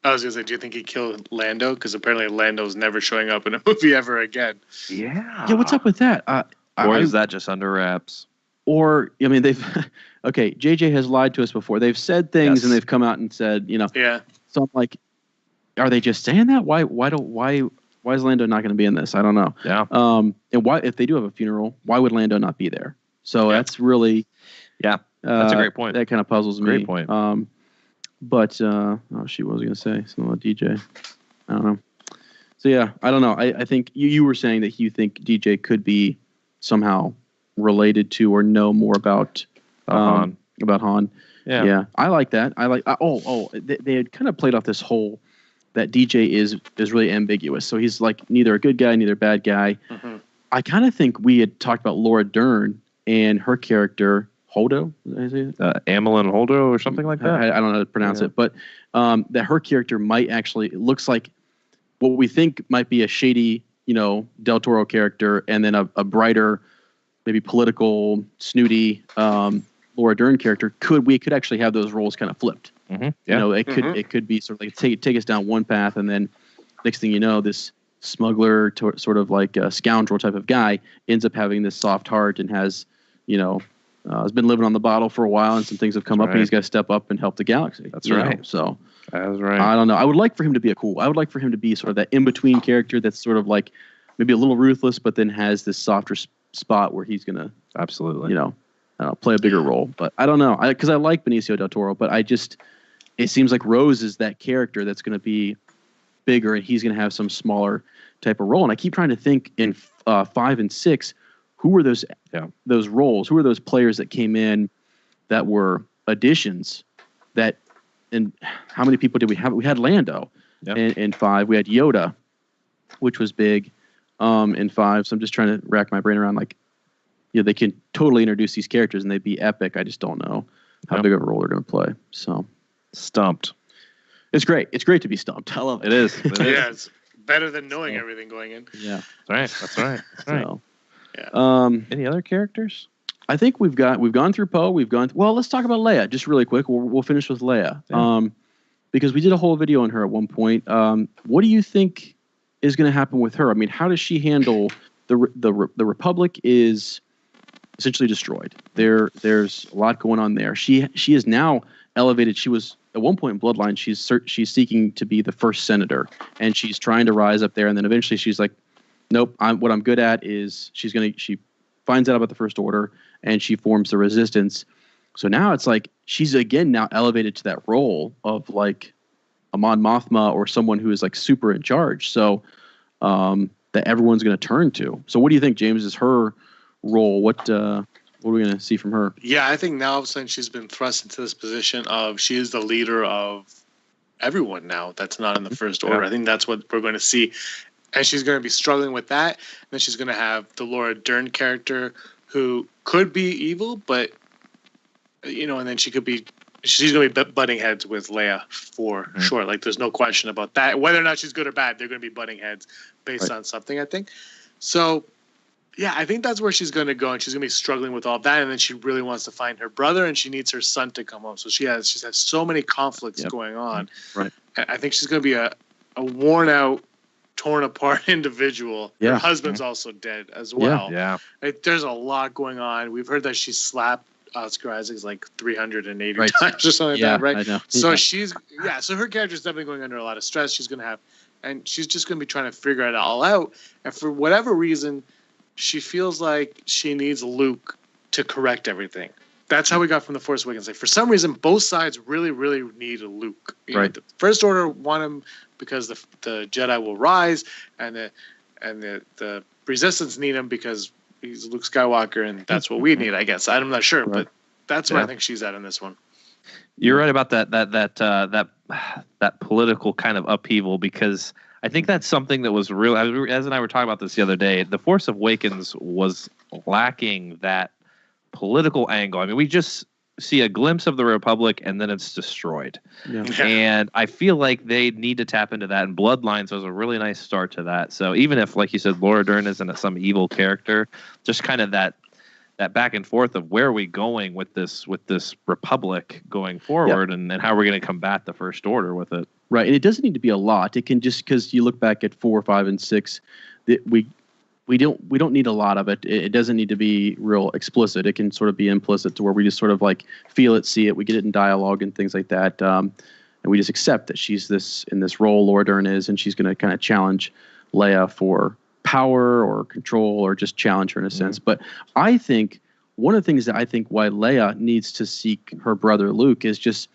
I was going to say, do you think he killed Lando? Because apparently Lando's never showing up in a movie ever again. Yeah, what's up with that? Or is that just under wraps? Or, I mean, okay, JJ has lied to us before. They've said things and they've come out and said, Yeah. So I'm like, are they just saying that? Why is Lando not going to be in this? I don't know. Yeah. And why, if they do have a funeral, why would Lando not be there? So that's really, that's a great point. That kind of puzzles me. Great point. But what was I going to say? Something about DJ. I don't know. So yeah, I don't know. I think you were saying that you think DJ could be somehow related to or know more about Han. Yeah. I like that. They had kind of played off this whole that DJ is really ambiguous. So he's like neither a good guy, neither a bad guy. Mm-hmm. I kind of think we had talked about Laura Dern and her character Holdo, Amelin Holdo or something like that. I don't know how to pronounce it, but that her character might actually, it looks like what we think might be a shady, Del Toro character, and then a brighter, maybe political, snooty Laura Dern character. We could actually have those roles kind of flipped. Mm-hmm. Yeah. It could be sort of like take us down one path, and then next thing you know, this smuggler, sort of like a scoundrel type of guy, ends up having this soft heart and has, has been living on the bottle for a while, and some things have come up, and he's got to step up and help the galaxy. That's right. So that's right. I don't know. I would like for him to be I would like for him to be sort of that in between character that's sort of like maybe a little ruthless, but then has this softer spot where he's gonna absolutely, play a bigger role. But I don't know, because I like Benicio del Toro, but it seems like Rose is that character that's going to be bigger and he's going to have some smaller type of role. And I keep trying to think in 5 and 6, who were those roles? Who were those players that came in that were additions? And how many people did we have? We had Lando in 5. We had Yoda, which was big in 5. So I'm just trying to rack my brain around they can totally introduce these characters and they'd be epic. I just don't know how big of a role they're going to play. So stumped. It's great. It's great to be stumped. I love it. It is. Yeah, it's better than knowing everything going in. Yeah, That's right. So, any other characters? I think we've gone through Poe. Well, let's talk about Leia just really quick. We'll finish with Leia. Yeah. Because we did a whole video on her at one point. What do you think is going to happen with her? I mean, how does she handle the Republic is essentially destroyed. There's a lot going on there. She is now elevated. She was at one point in Bloodline. She's seeking to be the first senator, and she's trying to rise up there. And then eventually she's like, nope. What I'm good at is she finds out about the First Order and she forms the Resistance. So now it's like she's again now elevated to that role of like a Mon Mothma or someone who is like super in charge. So that everyone's going to turn to. So what do you think, James, is her role? What are we going to see from her? Yeah, I think now all of a sudden she's been thrust into this position of she is the leader of everyone now that's not in the First Order. I think that's what we're going to see. And she's going to be struggling with that. And then she's going to have the Laura Dern character who could be evil, but, and then she's going to be butting heads with Leia for sure. Like, there's no question about that. Whether or not she's good or bad, they're going to be butting heads based on something, I think. So, yeah, I think that's where she's going to go, and she's going to be struggling with all that. And then she really wants to find her brother, and she needs her son to come home. So she has so many conflicts going on. Right. I think she's going to be a worn out, torn apart individual. Yeah. Her husband's also dead as well. Yeah. There's a lot going on. We've heard that she slapped Oscar Isaac's like 380 times or something like that, right? I know. So so her character's definitely going under a lot of stress. She's going to have, and she's just going to be trying to figure it all out. And for whatever reason, she feels like she needs Luke to correct everything. That's how we got from The Force Awakens. Like, for some reason, both sides really, really need a Luke. The First Order want him because the Jedi will rise, and the Resistance need him because he's Luke Skywalker, and that's what we need, I guess. I'm not sure, but that's where I think she's at in this one. You're right about that political kind of upheaval, because I think that's something that was real. Ez and I were talking about this the other day. The Force Awakens was lacking that political angle. I mean, we just see a glimpse of the Republic and then it's destroyed. Yeah. And I feel like they need to tap into that, and Bloodlines was a really nice start to that. So even if, like you said, Laura Dern isn't some evil character, just kind of that back and forth of where are we going with this Republic going forward, and how we're going to combat the First Order with it. Right. And it doesn't need to be a lot. It can just, because you look back at 4, 5, and 6, that we don't need a lot of it. It doesn't need to be real explicit. It can sort of be implicit to where we just sort of like feel it, see it. We get it in dialogue and things like that. And we just accept that she's in this role, Laura Dern is, and she's going to kind of challenge Leia for power or control, or just challenge her in a sense. But I think one of the things that I think why Leia needs to seek her brother Luke is just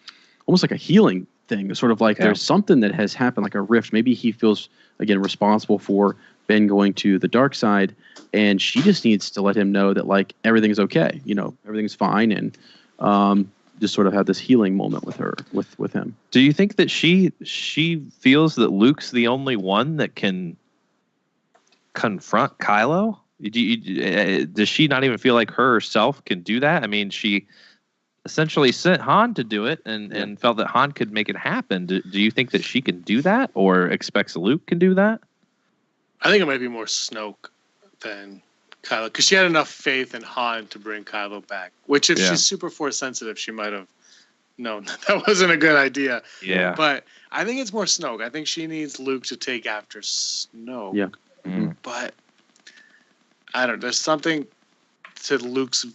almost like a healing thing. Sort of like there's something that has happened, like a rift. Maybe he feels, again, responsible for Ben going to the dark side, and she just needs to let him know that like everything's okay, everything's fine, and just sort of have this healing moment with her, with him. Do you think that she feels that Luke's the only one that can confront Kylo? Does she not even feel like herself can do that? I mean, she essentially sent Han to do it, and felt that Han could make it happen. Do you think that she can do that, or expects Luke can do that? I think it might be more Snoke than Kylo, because she had enough faith in Han to bring Kylo back. Which, if she's super Force sensitive, she might have known that wasn't a good idea. Yeah. But I think it's more Snoke. I think she needs Luke to take after Snoke. Yeah. But I don't know. There's something to Luke's.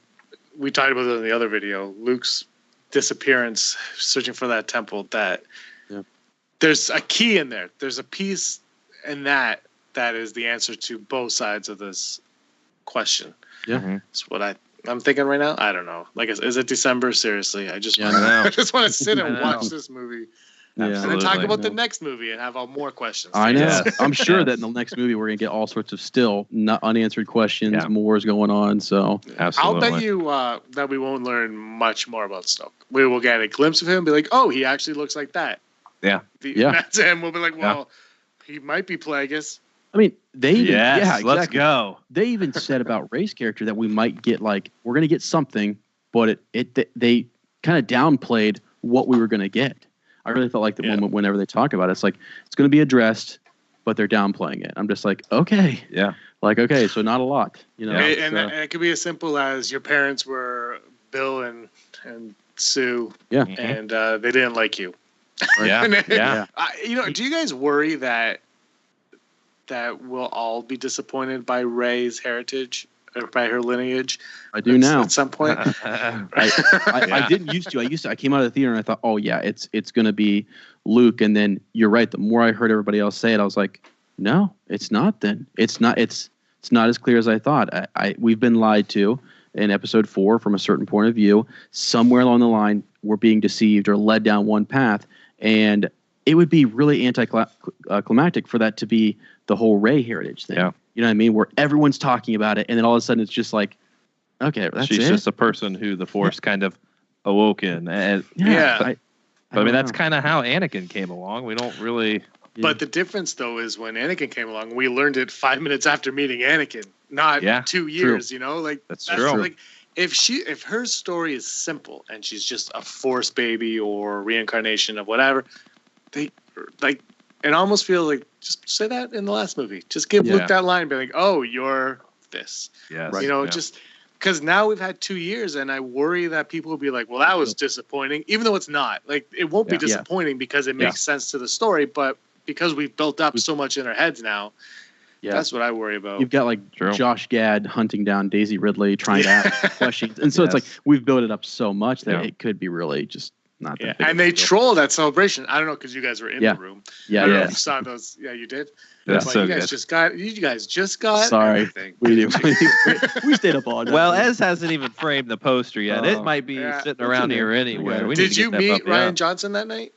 We talked about it in the other video. Luke's disappearance, searching for that temple. That there's a key in there. There's a piece in that is the answer to both sides of this question. Yeah, That's what I'm thinking right now. I don't know. Like, is it December? Seriously, I just I just want to sit and watch this movie And then talk Absolutely. about the next movie and have more questions. I know. Yes. I'm sure Yes. that in the next movie we're gonna get all sorts of still not unanswered questions. Yeah. More is going on. So Absolutely. I'll bet you that we won't learn much more about Snoke. We will get a glimpse of him and be like, oh, he actually looks like that. Yeah. Yeah. That's him. We'll be like, well, he might be Plagueis. I mean, they even, Yes. yeah, exactly. Let's go. They even said about Rey's character that we might get we're gonna get something, but they kind of downplayed what we were gonna get. I really felt like that whenever they talk about it, it's like it's gonna be addressed, but they're downplaying it. I'm just like, okay, Yeah. okay, so not a lot, you know. Yeah. And it could be as simple as your parents were Bill and Sue, Yeah. and they didn't like you. Yeah. And- Yeah. Do you guys worry that we'll all be disappointed by Rey's heritage or by her lineage? I do now. At some point. I didn't used to. I came out of the theater and I thought, oh yeah, it's gonna be Luke. And then you're right. The more I heard everybody else say it, I was like, no, it's not. Then it's not. It's not as clear as I thought. We've been lied to in episode 4 from a certain point of view. Somewhere along the line, we're being deceived or led down one path, and it would be really anticlimactic for that to be the whole Rey heritage thing. Yeah. You know what I mean? Where everyone's talking about it, and then all of a sudden it's just like, okay, that's She's it. just a person who the Force kind of awoke in. And, Yeah. But I mean, that's kind of how Anakin came along. We don't really. But the difference, though, is when Anakin came along, we learned it 5 minutes after meeting Anakin, not 2 years. You know, like That's true. Like if her story is simple and she's just a Force baby or reincarnation of whatever, they like. It almost feels like just say that in the last movie. Just give Luke that line, be like, "Oh, you're this." Yes. You know, just because now we've had 2 years, and I worry that people will be like, "Well, that was disappointing," even though it's not. Like, it won't be disappointing because it makes sense to the story, but because we've built up so much in our heads now, that's what I worry about. You've got like Josh Gad hunting down Daisy Ridley, trying to ask questions, and so it's like we've built it up so much that it could be really just not that big. And they trolled that celebration. I don't know because you guys were in the room. Yeah, I don't know if you saw those. Yeah, you did. That's like, so you guys just got. Sorry, everything. we did. We stayed up all night. Well, Ez hasn't even framed the poster yet. It might be sitting around here anywhere. We Did need to you get that meet puppy Ryan up. Johnson that night?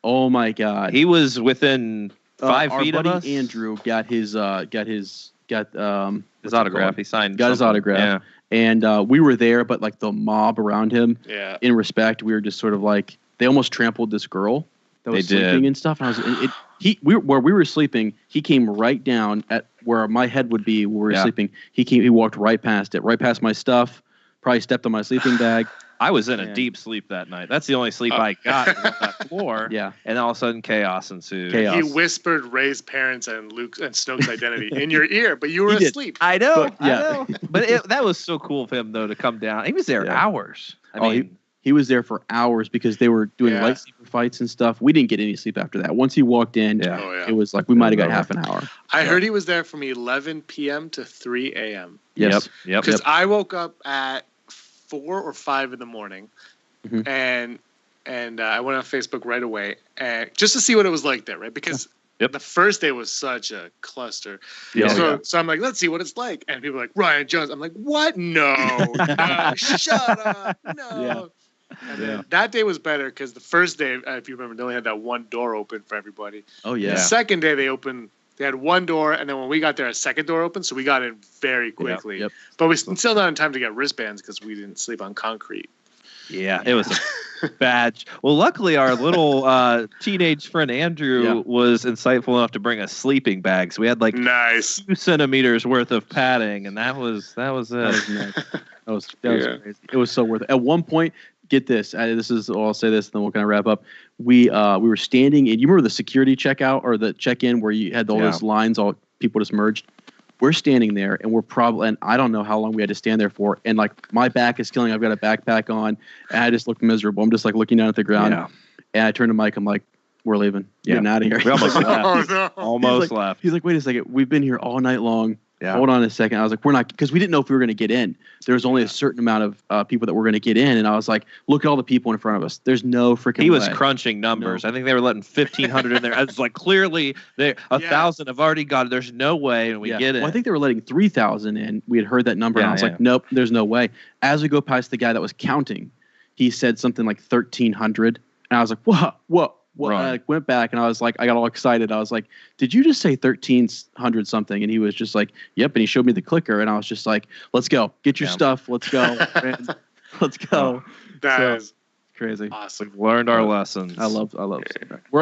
Oh my God, He was within 5 our feet of buddy us. Andrew got his his what's it autograph. called? He signed. Got his something. autograph. And we were there, but like the mob around him, Yeah. in respect, we were just sort of like they almost trampled this girl that was They did. sleeping and stuff. And I was where we were sleeping. He came right down at where my head would be where we were sleeping. He walked right past it, right past my stuff. Probably stepped on my sleeping bag. I was in a deep sleep that night. That's the only sleep I got on that floor. Yeah. And all of a sudden, chaos ensued. Chaos. He whispered Rey's parents and Luke and Snoke's identity in your ear, but you were asleep. I know. But, yeah. I know. But that was so cool of him, though, to come down. He was there hours. I mean, he was there for hours because they were doing lightsaber fights and stuff. We didn't get any sleep after that. Once he walked in, it was like we might have got half an hour. I heard he was there from 11 p.m. to 3 a.m. Yes. Yep. Because I woke up at 4 or 5 in the morning, and I went on Facebook right away, and just to see what it was like there, right? Because the first day was such a cluster. So I'm like, let's see what it's like. And people are like, Ryan Jones. I'm like, what? No, shut up. No. Yeah. And then that day was better because the first day, if you remember, they only had that one door open for everybody. Oh, yeah. The second day they had one door, and then when we got there, a second door opened, so we got in very quickly. Yep. But we still not in time to get wristbands because we didn't sleep on concrete. Yeah, it was a badge. Well, luckily, our little teenage friend Andrew was insightful enough to bring us sleeping bags. We had like 2 centimeters worth of padding, and that was it. That was nice. That was crazy. It was so worth it. At one point, get this. I'll say this, and then we'll kind of wrap up. We were standing, and you remember the security checkout or the check-in where you had all those lines, all people just merged. We're standing there, and and I don't know how long we had to stand there for. And like my back is killing. I've got a backpack on, and I just look miserable. I'm just like looking down at the ground, and I turn to Mike. I'm like, "We're leaving. Getting out of here." We almost left. Oh, no. Almost left. He's like, "Wait a second. We've been here all night long. Yeah. Hold on a second." I was like, "We're not," because we didn't know if we were going to get in. There was only a certain amount of people that were going to get in, and I was like, "Look at all the people in front of us. There's no freaking." He was way. crunching numbers. I think they were letting 1,500 in there. I was like, clearly, 1,000 have already got it. There's no way, and we get it. Well, I think they were letting 3,000 in. We had heard that number, and I was like, "Nope, there's no way." As we go past the guy that was counting, he said something like 1,300, and I was like, "What? went back and I was like, I got all excited. I was like, did you just say 1300 something? And he was just like, yep. And he showed me the clicker and I was just like, let's go. Get your stuff. Let's go. Let's go. That is crazy. awesome. We've learned our lessons. I love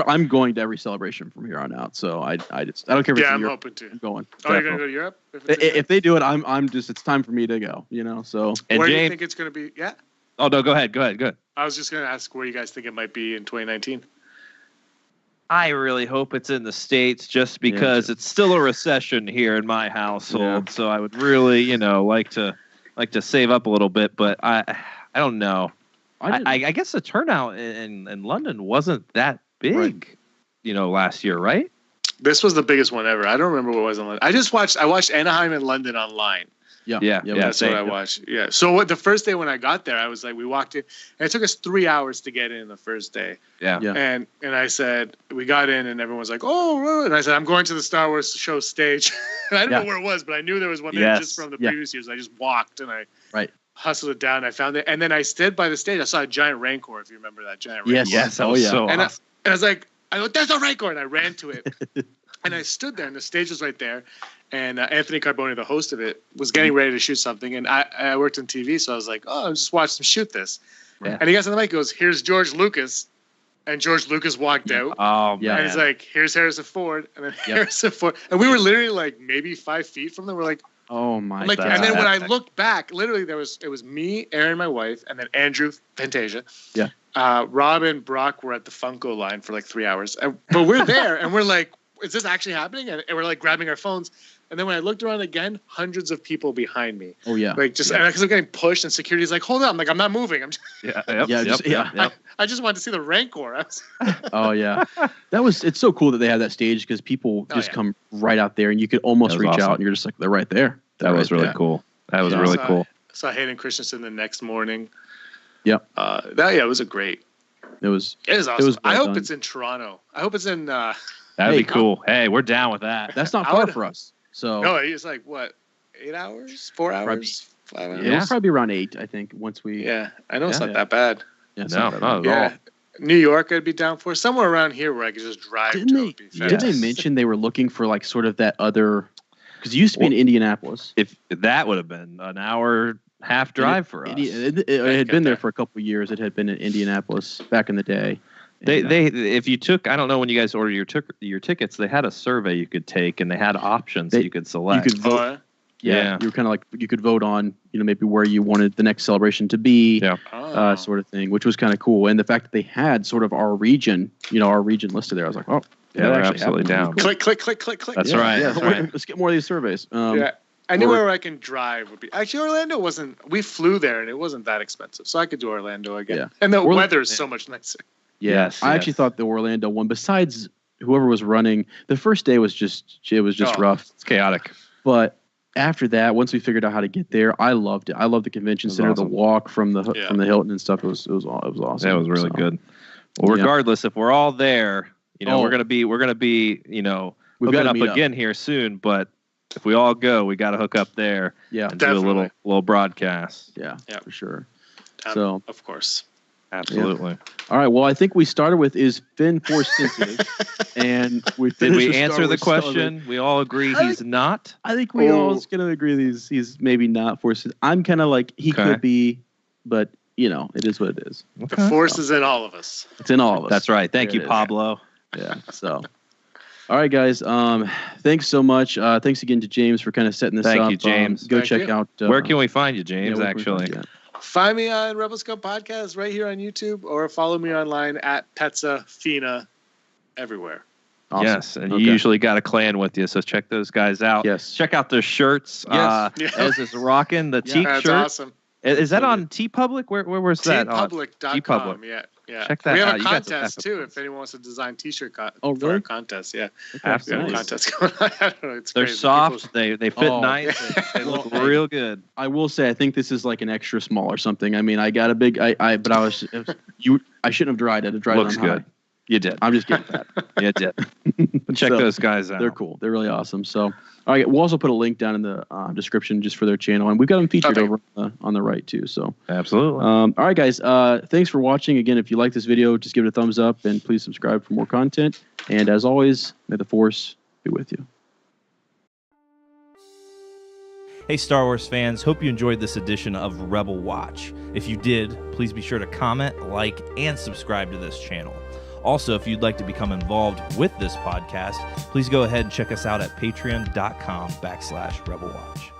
I'm going to every celebration from here on out. So I don't care if it's I'm Europe. hoping to. I'm going. Oh, you're gonna go to Europe? If they do it, I'm just, it's time for me to go, so. And where do you James, think it's gonna be? Yeah. Oh no, go ahead. I was just gonna ask where you guys think it might be in 2019. I really hope it's in the States just because it's still a recession here in my household. Yeah. So I would really, like to save up a little bit, but I don't know. I guess the turnout in London wasn't that big, last year, right? This was the biggest one ever. I don't remember what it was in London. I watched Anaheim and London online. Yeah, that's what I watched. Yeah. So the first day when I got there, I was like, we walked in, and it took us 3 hours to get in the first day. Yeah. And I said, we got in, and everyone was like, oh, and I said, I'm going to the Star Wars show stage. And I didn't know where it was, but I knew there was one there just from the previous years. I just walked and I hustled it down. And I found it, and then I stood by the stage. I saw a giant Rancor, if you remember that giant Rancor. Yes. That was so and awesome. I was like, there's a Rancor, and I ran to it. And I stood there, and the stage was right there. And Anthony Carboni, the host of it, was getting ready to shoot something. And I worked in TV, so I was like, I'll just watch them shoot this. Yeah. And he gets on the mic, goes, here's George Lucas. And George Lucas walked out. Oh, man. And he's like, here's Harrison Ford. And then Harrison Ford. And we were literally like maybe 5 feet from them. We're like, oh, my God. And then when I looked back, literally it was me, Aaron, my wife, and then Andrew, Fantasia. Yeah. Rob and Brock were at the Funko line for like 3 hours. But we're there, and we're like, is this actually happening? And we're like grabbing our phones. And then when I looked around again, hundreds of people behind me. Oh yeah. Like just because I'm getting pushed and security's like, hold on. I'm like, I'm not moving. I'm just, I just wanted to see the Rancor. Oh yeah. It's so cool that they have that stage because people just come right out there and you could almost reach out and you're just like, they're right there. That was really cool. That was really cool. Saw Hayden Christensen the next morning. Yep. It was a great. It was awesome. It was I hope it's in Toronto. I hope it's in that'd be cool. Hey, we're down with that. That's not far for us. So no, it's like what, 8 hours, 4 hours, 5 hours. Yeah, it'll probably be around 8, I think. Once we. Yeah, I know it's not that bad. Yeah, not at all. New York, I'd be down for somewhere around here where I could just drive. Didn't they mention they were looking for like sort of that other? Because it used to be in Indianapolis. If that would have been an hour half drive for us. It had been there for a couple of years. It had been in Indianapolis back in the day. They if you took, I don't know when you guys ordered your tickets, they had a survey you could take and they had options that you could select. You could vote. Yeah. You were kind of like, you could vote on, maybe where you wanted the next celebration to be, sort of thing, which was kind of cool. And the fact that they had sort of our region listed there, I was like, oh, yeah, they're absolutely down. Cool. Click. That's right. Yeah. That's right. Let's get more of these surveys. Anywhere I can drive would be. Actually, Orlando wasn't. We flew there and it wasn't that expensive, so I could do Orlando again. Yeah. And the weather is so much nicer. Yes. I actually thought the Orlando one, besides whoever was running, the first day was just rough. It's chaotic. But after that, once we figured out how to get there, I loved it. I loved the convention center, awesome. The walk from the Hilton and stuff. It was awesome. That was really good. Well, regardless, if we're all there, we're gonna be we've got up again here soon. But if we all go, we got to hook up there. Yeah, and do a little broadcast. Yeah, for sure. So of course. Absolutely. Yeah. All right. Well, I think we started with, is Finn Force sensitive? And did we answer the question? We all agree he's not. I think we all going to agree he's maybe not Force sensitive. I'm kind of like he could be, but it is what it is. Okay. The Force is in all of us. It's in all of us. That's right. Thank you, Pablo. Yeah. So. All right, guys. Thanks so much. Thanks again to James for kind of setting this up. Thank you, James. Go check out. Where can we find you, James? Actually. Find me on Rebel Scum Podcast right here on YouTube, or follow me online at Petza Fina everywhere. Awesome. Yes, and you usually got a clan with you, so check those guys out. Yes. Check out their shirts. Yes. As is rocking the Teak shirt. That's awesome. Is that on TeePublic? Where's that? TeePublic.com. TeePublic. Yeah. Check that out. We have a contest too. If anyone wants to design T-shirt for a contest, yeah. Absolutely. Contest going on. I don't know, it's They're crazy. Soft. They fit nice. They look real good. I will say, I think this is like an extra small or something. I mean, I got a big. I shouldn't have dried it. I dried looks it on good. high. You did. I'm just kidding. You did. Check those guys out. They're cool. They're really awesome. So, all right, we'll also put a link down in the description just for their channel, and we've got them featured over on the right too. So, absolutely. All right, guys. Thanks for watching. Again, if you like this video, just give it a thumbs up, and please subscribe for more content. And as always, may the Force be with you. Hey Star Wars fans, hope you enjoyed this edition of Rebel Watch. If you did, please be sure to comment, like, and subscribe to this channel. Also, if you'd like to become involved with this podcast, please go ahead and check us out at patreon.com/Rebel Watch.